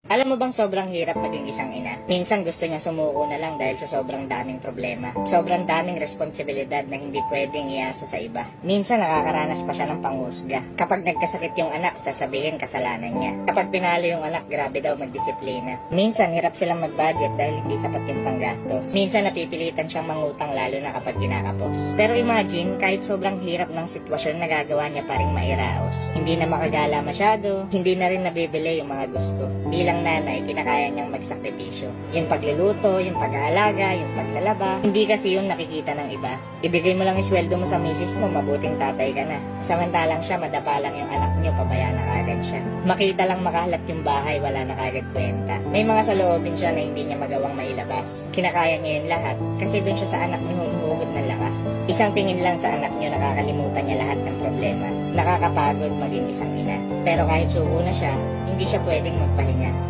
Alam mo bang sobrang hirap maging isang ina? Minsan gusto niya sumuko na lang dahil sa sobrang daming problema. Sobrang daming responsibilidad na hindi pwedeng iasa sa iba. Minsan nakakaranas pa siya ng panghusga. Kapag nagkasakit yung anak, sasabihin kasalanan niya. Kapag pinalo yung anak, grabe daw magdisiplina. Minsan hirap silang mag-budget dahil hindi sapat yung panggastos. Minsan napipilitan siyang mangutang lalo na kapag kinakapos. Pero imagine, kahit sobrang hirap ng sitwasyon, nagagawa niya pa rin mairaos. Hindi na makagala masyado, hindi na rin nabibili yung mga gusto. Bilang nanay, kinakaya niyang magsakripisyo. Yung pagluluto, yung pag-aalaga, yung paglalaba. Hindi kasi yun nakikita ng iba. Ibigay mo lang yung sweldo mo sa misis mo, mabuting tatay ka na. Samantalang siya, madapa lang yung anak niyo, pabaya na kagad siya. Makita lang makahalat yung bahay, wala na kagad kwenta. May mga saloobin siya na hindi niya magawang mailabas. Kinakaya niya yun lahat, kasi dun siya sa anak niyo humuhugot ng lakas. Isang tingin lang sa anak niyo, nakakalimutan niya lahat ng problema. Nakakapagod maging isang ina. Pero kahit suko na siya, hindi siya pwedeng magpahinga.